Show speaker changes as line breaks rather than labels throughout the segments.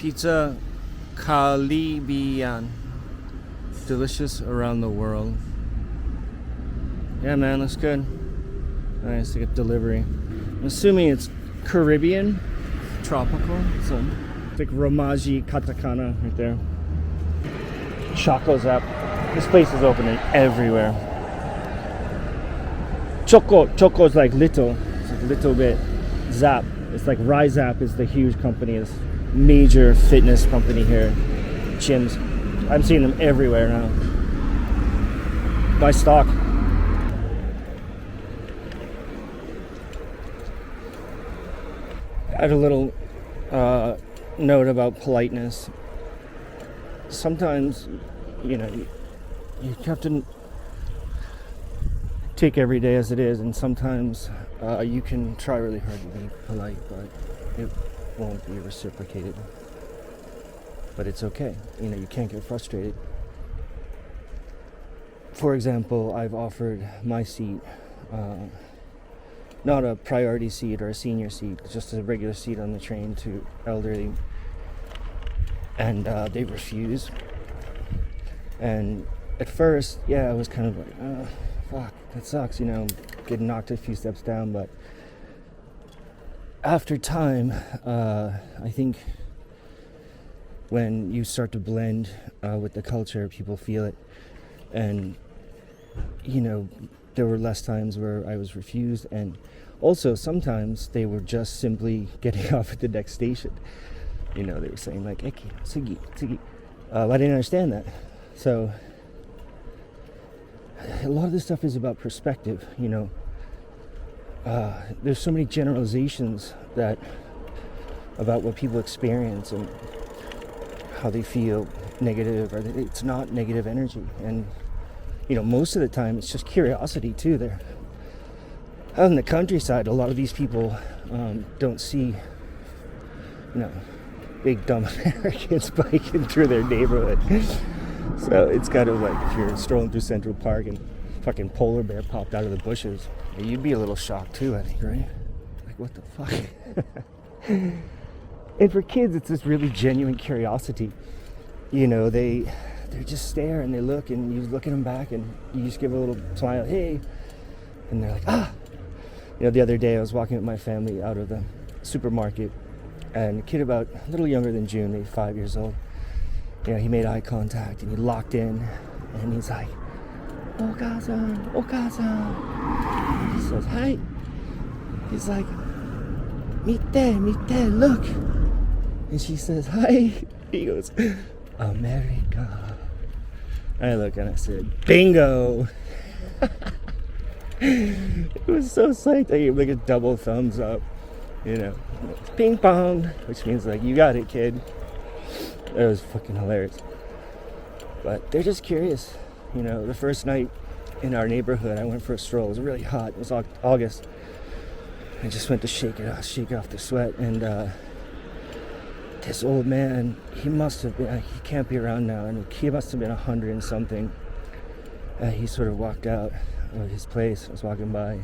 Pizza Caribbean. Delicious around the world. Yeah, man, looks good. Nice to get delivery. I'm assuming it's Caribbean, tropical. So it's like Romaji Katakana right there. Choco's up. This place is opening everywhere. Choco's like little. It's like a little bit. Zap. It's like Rizap is the huge company. It's major fitness company here. Gyms. I'm seeing them everywhere now. Buy stock. I had a little note about politeness. Sometimes, you have to take every day as it is, and sometimes you can try really hard to be polite, but it won't be reciprocated. But it's okay. You can't get frustrated. For example, I've offered my seat, not a priority seat or a senior seat, just a regular seat on the train to elderly, and they refuse. And at first, I was kind of like, fuck, that sucks, getting knocked a few steps down. But after time, I think when you start to blend with the culture, people feel it. And, there were less times where I was refused. And also, sometimes they were just simply getting off at the next station. They were saying like, Eki, Tsugi, Tsugi. I didn't understand that. So a lot of this stuff is about perspective. There's so many generalizations about what people experience and how they feel negative, or it's not negative energy. And most of the time it's just curiosity too. There out in the countryside, a lot of these people don't see big dumb Americans biking through their neighborhood. So it's kind of like if you're strolling through Central Park and fucking polar bear popped out of the bushes, you'd be a little shocked too, I think, right? Like, what the fuck? And for kids, it's this really genuine curiosity. They just stare and they look, and you look at them back, and you just give a little smile, hey, and they're like, ah. The other day I was walking with my family out of the supermarket, and a kid about a little younger than June, maybe 5 years old, he made eye contact and he locked in, and he's like, Okasan, Okasan. He says, hi. He's like, Mite, look. And she says, hi. He goes, America. I look and I said, bingo. It was so psyched. I gave like a double thumbs up, ping pong, which means like, you got it, kid. It was fucking hilarious. But they're just curious. The first night in our neighborhood, I went for a stroll. It was really hot. It was August. I just went to shake off the sweat, and this old man, he must have been, he can't be around now, and he must have been 100 and something. He sort of walked out of his place. I was walking by.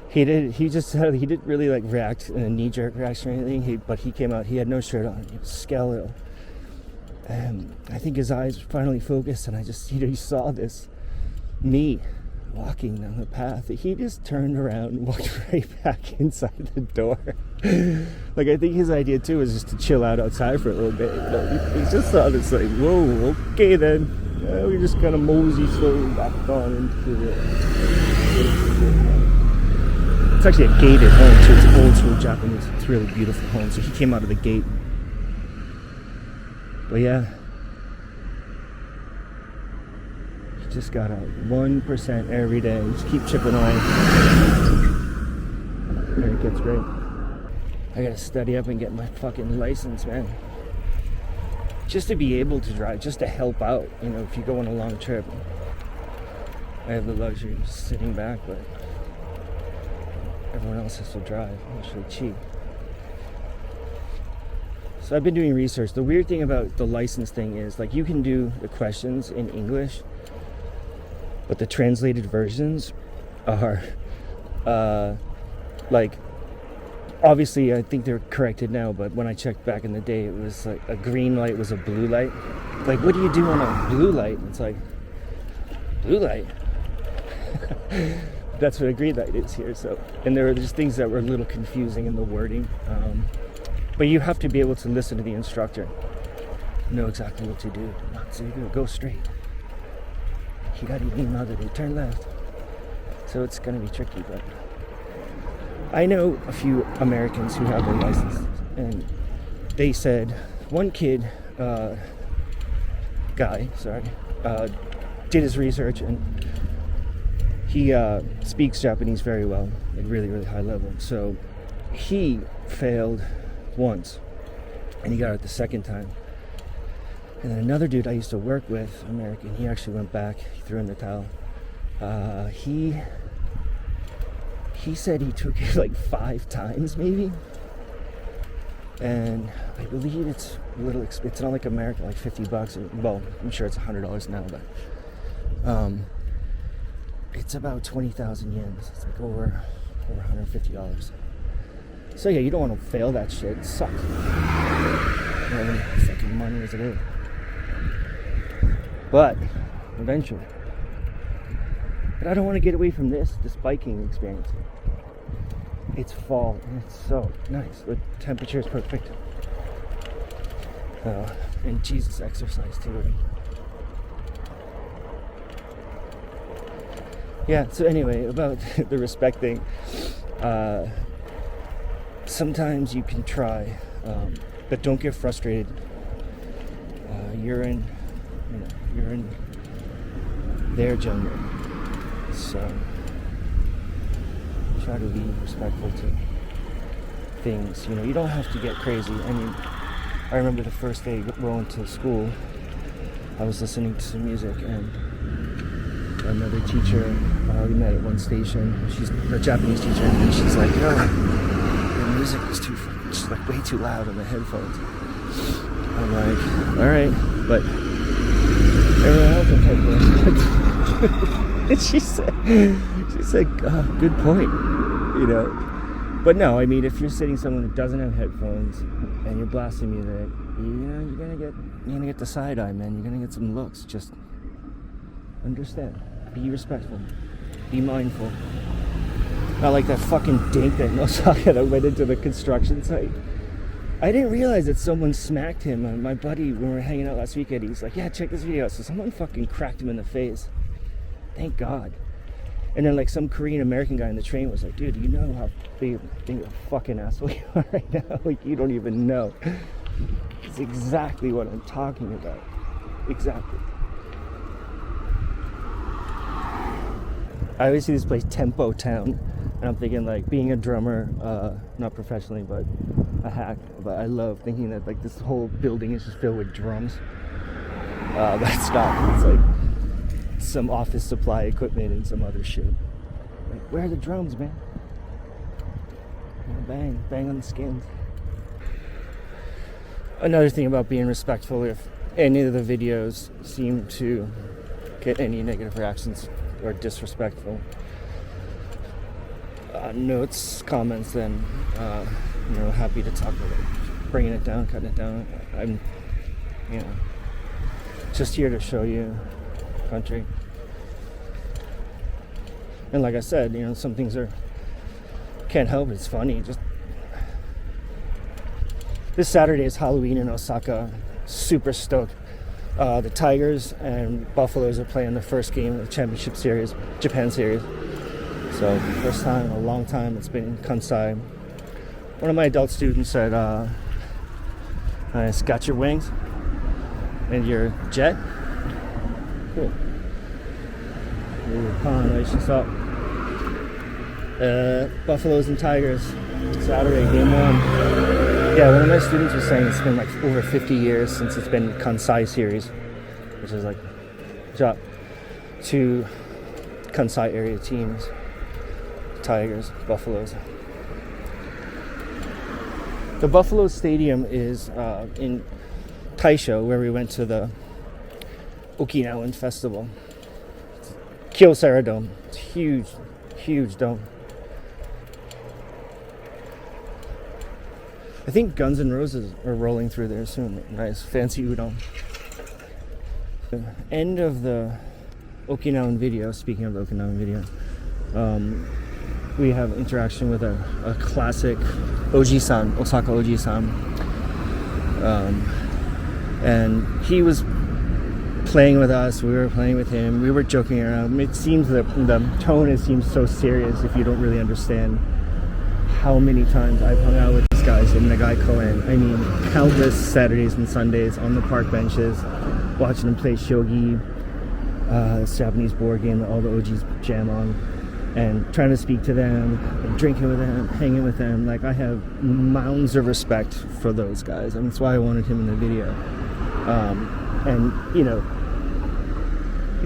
He didn't really like react in a knee-jerk reaction or anything, but he came out, he had no shirt on, he was skeletal. And I think his eyes finally focused, and I just, he saw me walking down the path. He just turned around and walked right back inside the door. Like, I think his idea too was just to chill out outside for a little bit. He just saw this like, whoa, okay then. We just kind of mosey slowly back on into the... It's actually a gated home too. It's old school Japanese. It's a really beautiful home. So he came out of the gate. But yeah, you just gotta 1% every day. Just keep chipping away. And it gets great. I gotta study up and get my fucking license, man. Just to be able to drive, just to help out. If you go on a long trip, I have the luxury of just sitting back, but everyone else has to drive. It's really cheap. So I've been doing research. The weird thing about the license thing is, like, you can do the questions in English, but the translated versions are like Obviously, I think they're corrected now, but when I checked back in the day, it was like a green light was a blue light. Like, what do you do on a blue light? It's like, blue light? That's what a green light is here. So, and there were just things that were a little confusing in the wording. But you have to be able to listen to the instructor, know exactly what to do. Not so you go straight. Turn left. So it's going to be tricky, but I know a few Americans who have their licenses, and they said one kid, did his research, and he speaks Japanese very well, like really, really high level. So he failed once, and he got it the second time. And then another dude I used to work with, American, he actually went back, he threw in the towel. He said he took it like 5 times maybe. And I believe it's a little, it's not like American, like $50. Well, I'm sure it's $100 now, but it's about 20,000 yen. It's like over $150. So yeah, you don't want to fail that shit. It sucks. You don't have any fucking money as it is. But eventually. But I don't want to get away from this biking experience. It's fall and it's so nice. The temperature is perfect. And Jesus, exercise too. Yeah, so anyway, about the respect thing. Sometimes you can try, but don't get frustrated. You're in their jungle. So try to be respectful to things. You don't have to get crazy. I mean, I remember the first day going to school, I was listening to some music, and another teacher we met at one station. She's a Japanese teacher, and she's like, "Yo, the music is she's like way too loud on the headphones." I'm like, "All right," but everyone else has headphones. And she said, "Good point," But no, I mean, if you're sitting someone that doesn't have headphones and you're blasting music, you're gonna get the side eye, man. You're gonna get some looks. Just understand. Be respectful. Be mindful. Not like that fucking dink that in Osaka that went into the construction site. I didn't realize that someone smacked him. And my buddy, when we were hanging out last weekend, he's like, "Yeah, check this video out." So someone fucking cracked him in the face. Thank God. And then like some Korean American guy in the train was like, "Dude, you know how big a fucking asshole you are right now? Like, you don't even know." It's exactly what I'm talking about. Exactly. I always see this place, Tempo Town, and I'm thinking like being a drummer, not professionally, but a hack. But I love thinking that like this whole building is just filled with drums. But it's not. It's like some office supply equipment and some other shit. Like, where are the drums, man? Bang on the skins. Another thing about being respectful, if any of the videos seem to get any negative reactions or disrespectful notes, comments, then happy to talk about it, bringing it down, cutting it down. I'm just here to show you country. And like I said, some things can't help it. It's funny. Just this Saturday is Halloween in Osaka. Super stoked. The Tigers and Buffaloes are playing the first game of the championship series, Japan series. So first time in a long time it's been in Kansai. One of my adult students said, "It's got your wings and your jet." Cool. Buffaloes and Tigers, Saturday, game 1. Yeah, one of my students was saying it's been like over 50 years since it's been Kansai series, which is like two Kansai area teams, Tigers, Buffaloes. The Buffalo Stadium is in Taisho, where we went to the Okinawan festival. Kyocera Dome. It's huge dome. I think Guns N' Roses are rolling through there soon. Nice fancy udon. The end of the Okinawan video. Speaking of the Okinawan video, we have interaction with a classic Oji-san, Osaka Oji-san, and he was playing with us. We were playing with him. We were joking around. It seems that the tone seems so serious if you don't really understand how many times I've hung out with these guys in Nagai Koen. I mean, countless Saturdays and Sundays on the park benches, watching them play shogi, this Japanese board game that all the OGs jam on, and trying to speak to them, and drinking with them, hanging with them. Like, I have mounds of respect for those guys. I mean, that's why I wanted him in the video. And, you know,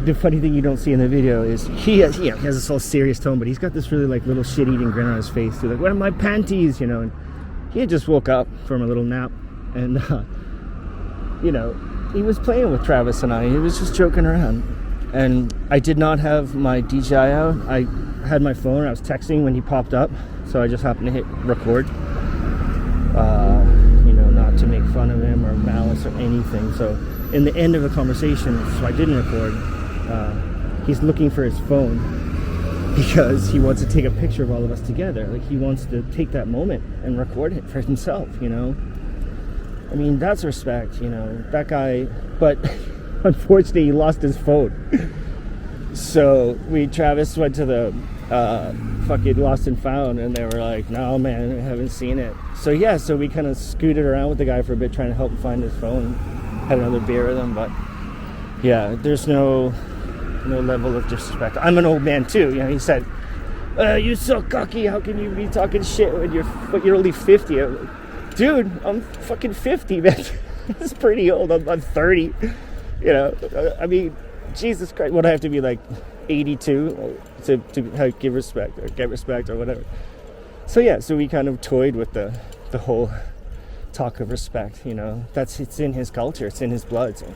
the funny thing you don't see in the video is he has this whole serious tone, but he's got this really like little shit-eating grin on his face. He's like, "What are my panties?" You know, and he had just woke up from a little nap, and you know, he was playing with Travis and I. He was just joking around, and I did not have my DJI out. I had my phone. I was texting when he popped up, so I just happened to hit record. You know, not to make fun of him or malice or anything. So in the end of the conversation, so I didn't record. He's looking for his phone because he wants to take a picture of all of us together. Like, he wants to take that moment and record it for himself, you know. I mean, that's respect, you know. That guy, but unfortunately he lost his phone. So Travis went to the fucking lost and found, and they were like, "No man, I haven't seen it." So yeah, so we kind of scooted around with the guy for a bit, trying to help him find his phone. Had another beer with him, but yeah, there's no level of disrespect. I'm an old man too, you know. He said, "You so cocky. How can you be talking shit when you're only 50?" I'm like, dude, I'm fucking 50, man. That's pretty old. I'm 30. You know, I mean, Jesus Christ, would I have to be like 82 to give respect or get respect or whatever? So yeah, so we kind of toyed with the whole talk of respect. You know, it's in his culture, it's in his blood. So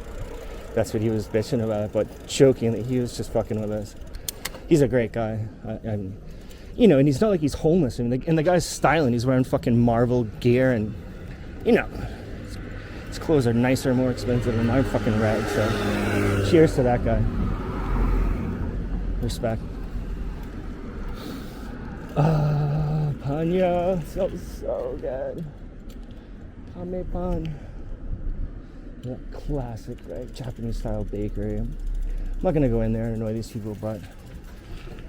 that's what he was bitching about, but jokingly, he was just fucking with us. He's a great guy. You know, and he's not like he's homeless. I mean, and the guy's styling. He's wearing fucking Marvel gear, and you know, his clothes are nicer, more expensive than my fucking rags. So, cheers to that guy. Respect. Panya, so good. Ame pan. That classic, right? Japanese style bakery. I'm not gonna go in there and annoy these people, but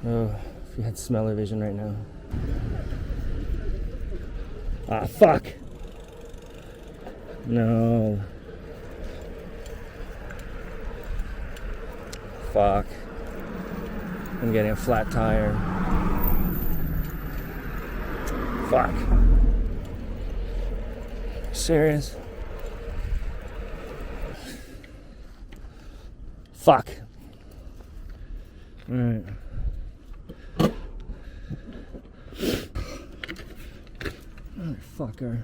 if you had smell-o-vision right now. Ah, fuck. No. Fuck. I'm getting a flat tire. Fuck. Serious? Fuck. Alright. Motherfucker.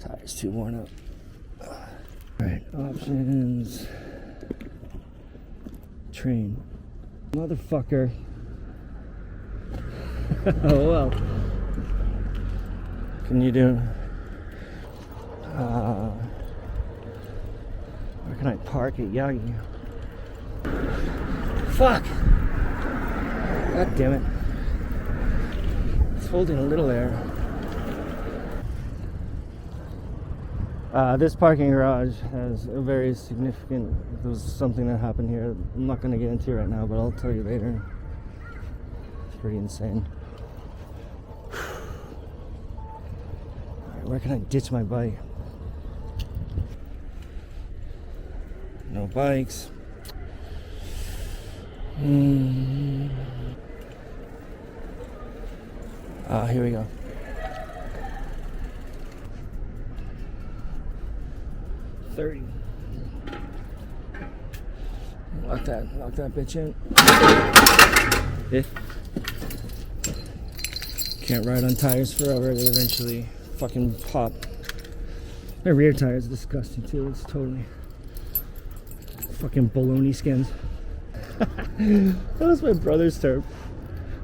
Tire's too worn up. Alright, options. Train. Motherfucker. Oh well. Can you do? Where can I park at Yagi? Fuck! God damn it. It's holding a little air. This parking garage has a very significant, there was something that happened here. I'm not going to get into it right now, but I'll tell you later. It's pretty insane. Alright, where can I ditch my bike? No bikes. Here we go. $30. Lock that bitch in. Yeah. Can't ride on tires forever, they eventually fucking pop. My rear tire is disgusting too, it's totally fucking bologna skins. That was my brother's term.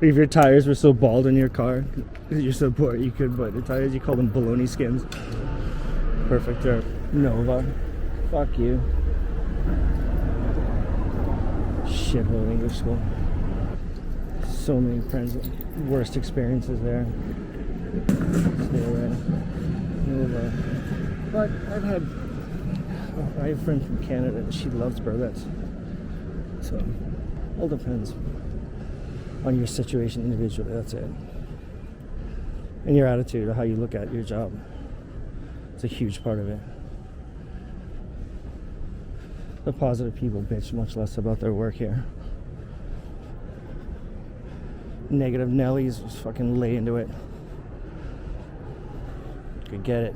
If your tires were so bald in your car, because you're so poor, you could buy the tires, you call them bologna skins. Perfect term. Nova. Fuck you. Shithole English school. So many friends with worst experiences there. Stay away. Nova. But I have a friend from Canada and she loves burlets. So, all depends on your situation individually, that's it. And your attitude, or how you look at your job. It's a huge part of it. The positive people bitch much less about their work here. Negative Nellies just fucking lay into it. Could get it.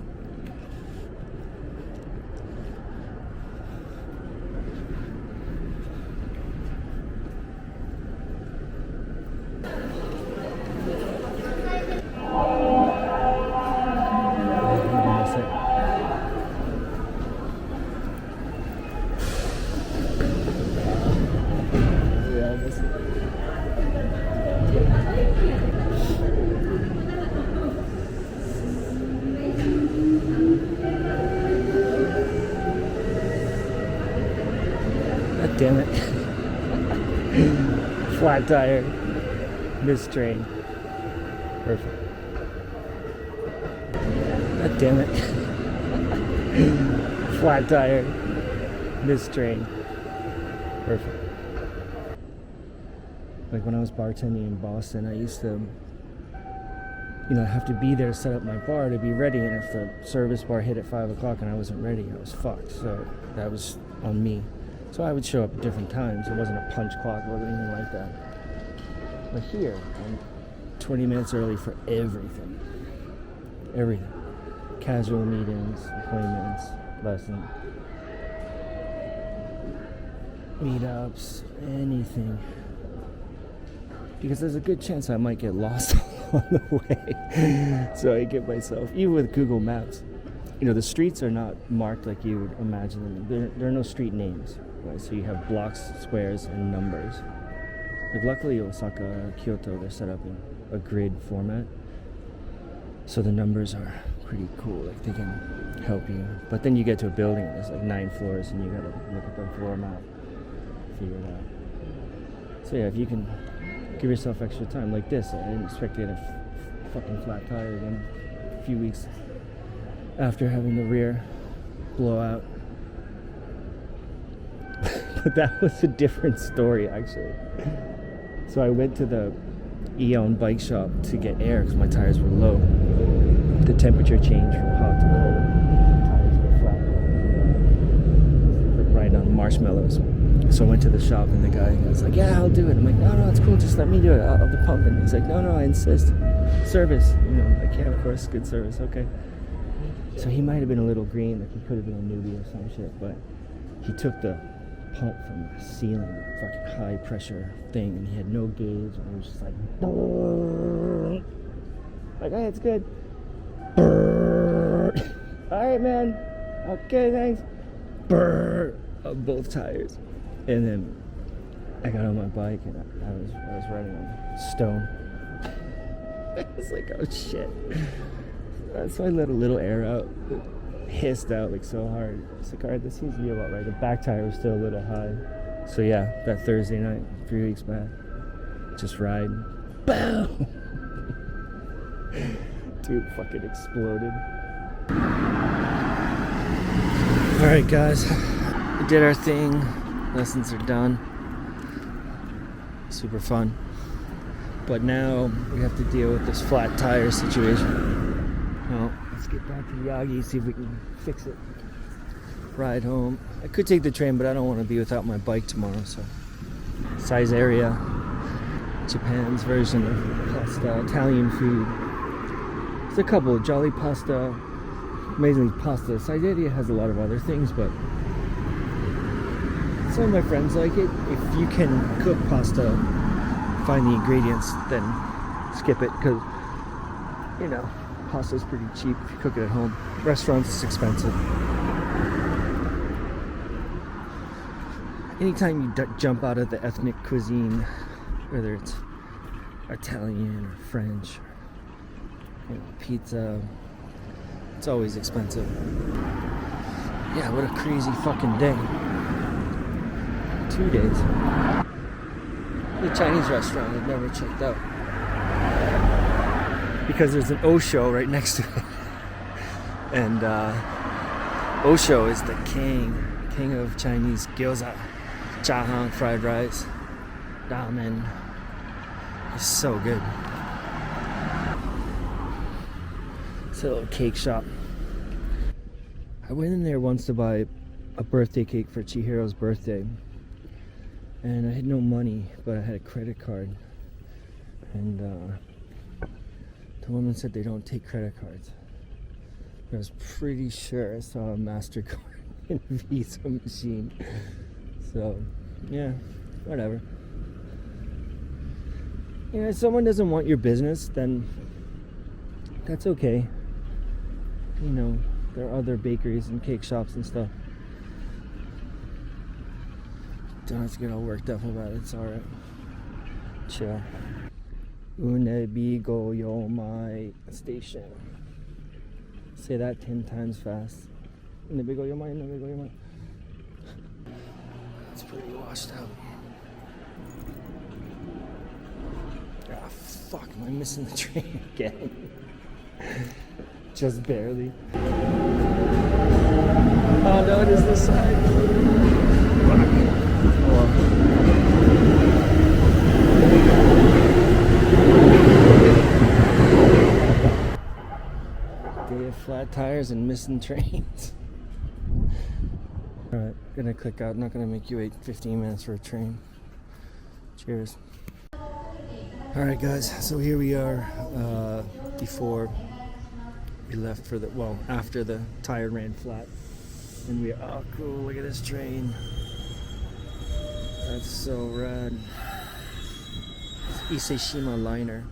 Damn it. Flat tire. Missed train. Perfect. God damn it. Flat tire. Missed train. Perfect. Like when I was bartending in Boston, I used to, have to be there to set up my bar to be ready, and if the service bar hit at 5 o'clock and I wasn't ready, I was fucked. So that was on me. So I would show up at different times. It wasn't a punch clock, it wasn't anything like that. But here, I'm 20 minutes early for everything. Everything. Casual meetings, appointments, lessons, meetups, anything. Because there's a good chance I might get lost on the way. So I get myself, even with Google Maps, the streets are not marked like you would imagine them. There are no street names. Right, so you have blocks, squares, and numbers. Like luckily, Osaka, Kyoto, they're set up in a grid format. So the numbers are pretty cool. Like they can help you. But then you get to a building and there's like 9 floors, and you gotta look at the floor map, figure it out. So yeah, if you can give yourself extra time like this, I didn't expect to get a fucking flat tire again a few weeks after having the rear blowout. But that was a different story, actually. So I went to the Eon bike shop to get air because my tires were low. The temperature changed from hot to cold. The tires were flat. Like riding on marshmallows. So I went to the shop and the guy was like, yeah, I'll do it. I'm like, no, it's cool. Just let me do it. I'll the pump. And he's like, no, I insist. Service. I'm like, yeah, of course, good service. Okay. So he might have been a little green. Like he could have been a newbie or some shit. But he took the pump from the ceiling, fucking high pressure thing, and he had no gauge, and it was just like, brrr. Like, hey, it's good. All right, man. Okay, thanks. Brrr. Of both tires, and then I got on my bike and I was riding on stone. I was like, oh shit. So I let a little air out. Hissed out like so hard. It's like, alright, this seems to be about right. The back tire was still a little high. So yeah, that Thursday night, 3 weeks back, just riding. Boom! Dude fucking exploded. Alright guys, we did our thing. Lessons are done. Super fun. But now we have to deal with this flat tire situation. Well, let's get back to Yagi, see if we can fix it. Ride home. I could take the train, but I don't want to be without my bike tomorrow, so. Size area. Japan's version of pasta, Italian food. There's a couple, Jolly Pasta, amazingly pasta. Siberia has a lot of other things, but some of my friends like it. If you can cook pasta, find the ingredients, then skip it, because, pasta's pretty cheap if you cook it at home. Restaurants, it's expensive. anytime you jump out of the ethnic cuisine, whether it's Italian or French, or, pizza, it's always expensive. Yeah, what a crazy fucking day. 2 days. The Chinese restaurant I've never checked out, because there's an Osho right next to it. And Osho is the king of Chinese gyoza, chahan, fried rice, ramen. It's so good. It's a little cake shop. I went in there once to buy a birthday cake for Chihiro's birthday, and I had no money, but I had a credit card, and the woman said they don't take credit cards. I was pretty sure I saw a MasterCard and Visa machine. So, yeah, whatever. You know, if someone doesn't want your business, then that's okay. You know, there are other bakeries and cake shops and stuff. Don't have to get all worked up about it, it's alright. Chill. Unebigo Yomai Station. Say that 10 times fast. Unebigo Yomai, Unebigo Yomai. It's pretty washed out. Ah, fuck, am I missing the train again? Just barely. Oh no, it is this side. Fuck. Day of flat tires and missing trains. Alright, gonna click out. Not gonna make you wait 15 minutes for a train. Cheers. Alright guys, so here we are before we left for the, well, after the tire ran flat. And we, oh cool, look at this train. That's so rad. It's Iseshima liner.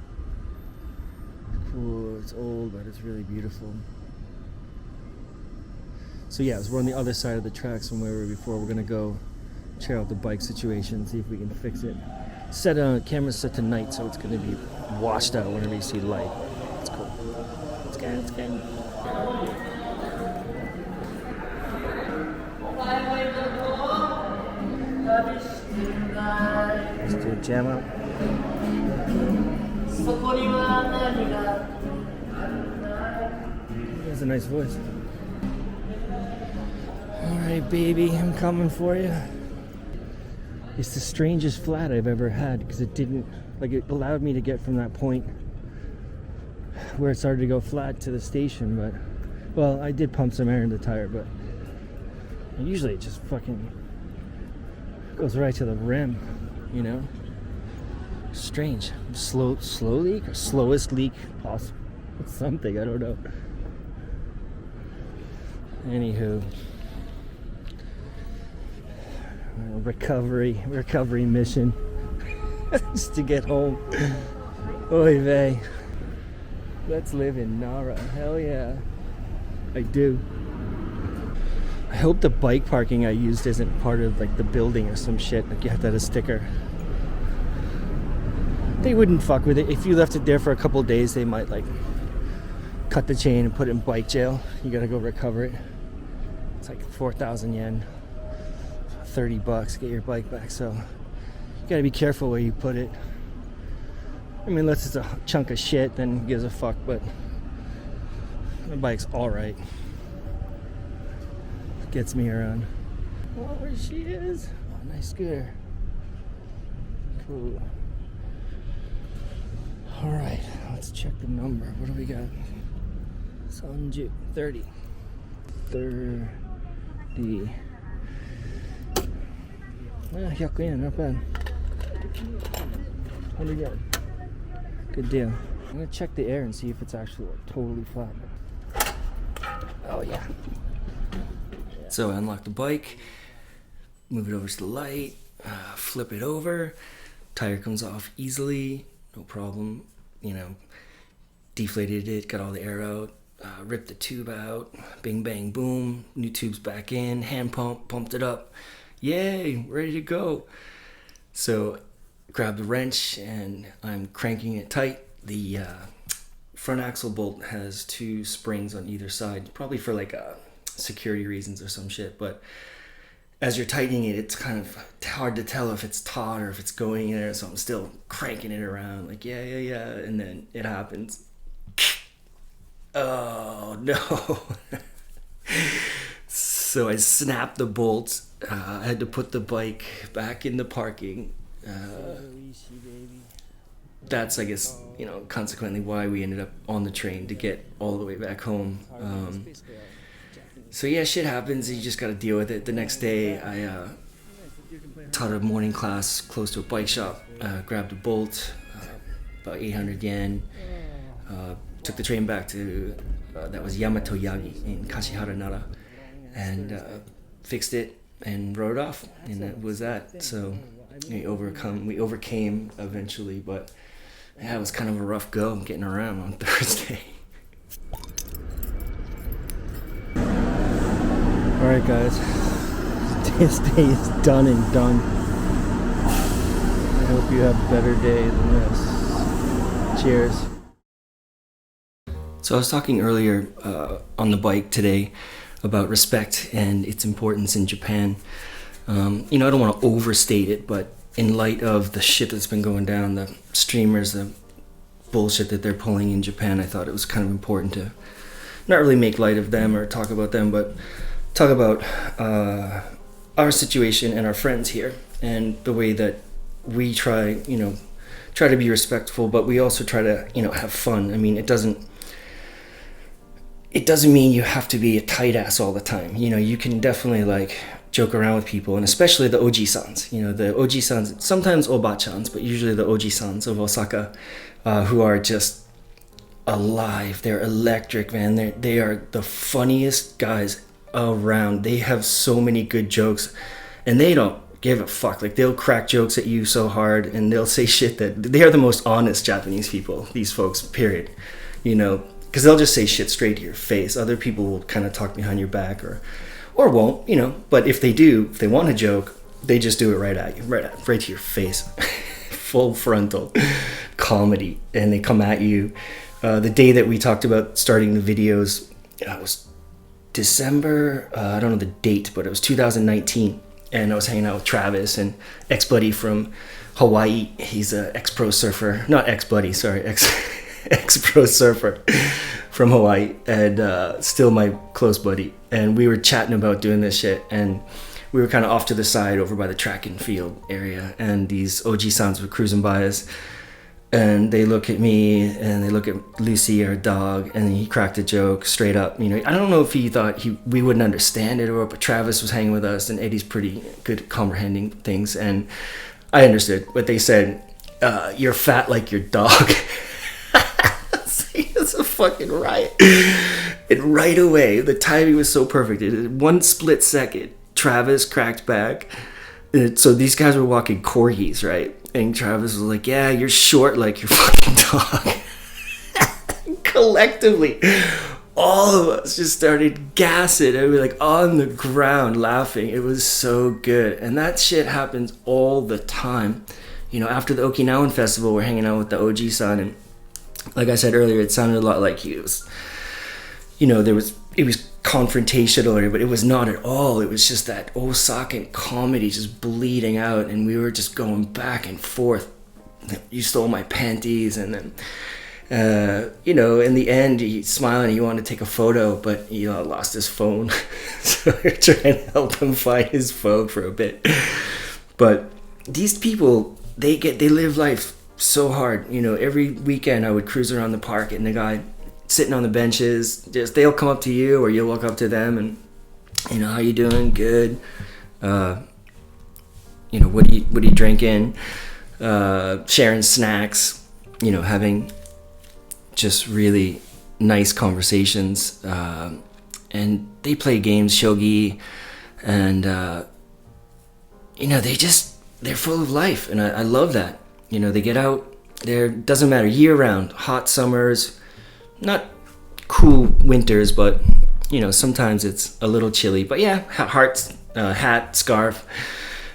Cool, it's old, but it's really beautiful. So yeah, so we're on the other side of the tracks from where we were before. We're gonna go check out the bike situation, see if we can fix it. Camera's set to night, so it's gonna be washed out whenever you see light. It's cool. It's good, it's good. Let's do a jam out. He has a nice voice. Alright, baby, I'm coming for you. It's the strangest flat I've ever had, because it didn't, like, it allowed me to get from that point where it started to go flat to the station, but, well, I did pump some air in the tire, but usually it just fucking goes right to the rim, you know? Strange. Slow leak or slowest leak possible. Something, I don't know. Anywho, recovery mission just to get home. Oy vey. Let's live in Nara. Hell yeah. I do. I hope the bike parking I used isn't part of like the building or some shit. Like you have to have a sticker. They wouldn't fuck with it. If you left it there for a couple days, they might like cut the chain and put it in bike jail. You gotta go recover it. It's like 4,000 yen. $30, get your bike back. So you gotta be careful where you put it. I mean, unless it's a chunk of shit, then who gives a fuck, but the bike's alright. Gets me around. Oh, there she is. Oh, nice scooter. Cool. Alright, let's check the number. What do we got? Sanju, 30. 30. Ah, 100 yen, not bad. 100 yen. Good deal. I'm gonna check the air and see if it's actually like totally flat. Oh yeah. So I unlock the bike, move it over to the light, flip it over, tire comes off easily, no problem, you know, deflated it, got all the air out, ripped the tube out, bing bang boom, new tube's back in, hand pump, pumped it up, Yay, ready to go. So grab the wrench and I'm cranking it tight. The front axle bolt has 2 springs on either side, probably for like security reasons or some shit, but as you're tightening it, it's kind of hard to tell if it's taut or if it's going in there, so I'm still cranking it around like yeah, and then it happens. Oh no. So I snapped the bolts. I had to put the bike back in the parking. That's, I guess, consequently why we ended up on the train to get all the way back home. So yeah, shit happens. You just gotta deal with it. The next day, I taught a morning class close to a bike shop. Grabbed a bolt, about 800 yen. Took the train back to that was Yamato Yagi in Kashihara, Nara, and fixed it and rode off. And that was that. So we overcame eventually, but yeah, it was kind of a rough go getting around on Thursday. Alright guys, this day is done and done. I hope you have a better day than this. Cheers. So I was talking earlier on the bike today about respect and its importance in Japan. I don't want to overstate it, but in light of the shit that's been going down, the streamers, the bullshit that they're pulling in Japan, I thought it was kind of important to not really make light of them or talk about them, but talk about our situation and our friends here and the way that we try to be respectful, but we also try to, have fun. I mean, it doesn't mean you have to be a tight ass all the time. You can definitely joke around with people, and especially the oji-sans. The oji-sans, sometimes oba-chans, but usually the oji-sans of Osaka, who are just alive. They're electric, man. They are the funniest guys around. They have so many good jokes, and they don't give a fuck. They'll crack jokes at you so hard, and they'll say shit that they are the most honest Japanese people, these folks, period. Because they'll just say shit straight to your face. Other people will kind of talk behind your back or won't, but if they do, if they want a joke, they just do it right at you, right to your face. Full frontal comedy, and they come at you. The day that we talked about starting the videos, it was December, I don't know the date, but it was 2019, and I was hanging out with Travis, and ex-buddy from Hawaii. He's an ex-pro surfer, not ex-buddy, sorry, ex-pro surfer from Hawaii, and still my close buddy. And we were chatting about doing this shit, and we were kind of off to the side over by the track and field area, and these oji-sans were cruising by us. And they look at me, and they look at Lucy, our dog, and he cracked a joke straight up. I don't know if he thought we wouldn't understand it or what, but Travis was hanging with us, and Eddie's pretty good at comprehending things, and I understood what they said. You're fat like your dog. It's a fucking riot. And right away, the timing was so perfect. In 1 split second, Travis cracked back. So these guys were walking corgis, right? And Travis was like, yeah, you're short like your fucking dog. Collectively, all of us just started gassing, and we were on the ground laughing. It was so good. And that shit happens all the time. After the Okinawan festival, we're hanging out with the Oji-san, and like I said earlier, it sounded a lot like he was, it was confrontational, but it was not at all. It was just that Osakan comedy just bleeding out, and we were just going back and forth. You stole my panties, and then in the end, he smiling, he wanted to take a photo, but he lost his phone. So we we're trying to help him find his phone for a bit. But these people, they live life so hard. Every weekend I would cruise around the park, and the guy sitting on the benches, they'll come up to you, or you'll walk up to them, and how you doing? Good. What are you drinking? Sharing snacks. Having just really nice conversations. And they play games, shogi, and they're full of life, and I love that. They get out there, doesn't matter, year round, hot summers, not cool winters, but sometimes it's a little chilly, but yeah,
hat, scarf,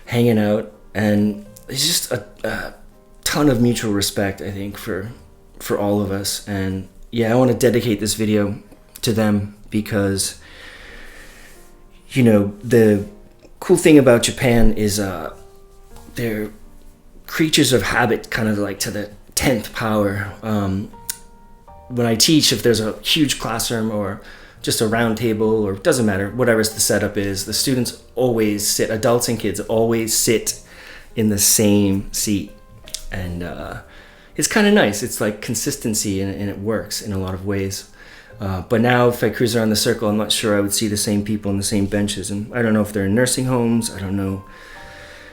hanging out, and it's just a ton of mutual respect, I think, for all of us. And yeah, I want to dedicate this video to them because, you know, the cool thing about Japan is they're creatures of habit, kind of like to the 10th power. When I teach, if there's a huge classroom or just a round table, or it doesn't matter, whatever the setup is, the students always sit, adults and kids always sit in the same seat. And it's kind of nice. It's like consistency, and it works in a lot of ways. But now if I cruise around the circle, I'm not sure I would see the same people on the same benches. And I don't know if they're in nursing homes. I don't know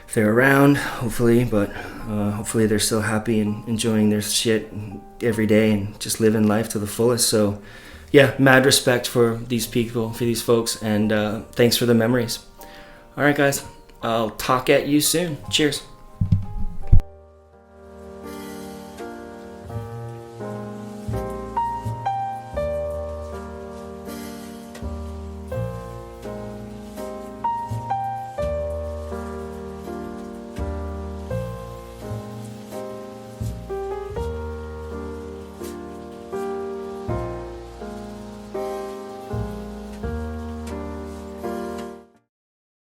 if they're around, hopefully. But hopefully they're still happy and enjoying their shit every day and just living life to the fullest. So yeah, mad respect for these people, for these folks. And thanks for the memories. All right, guys. I'll talk at you soon. Cheers.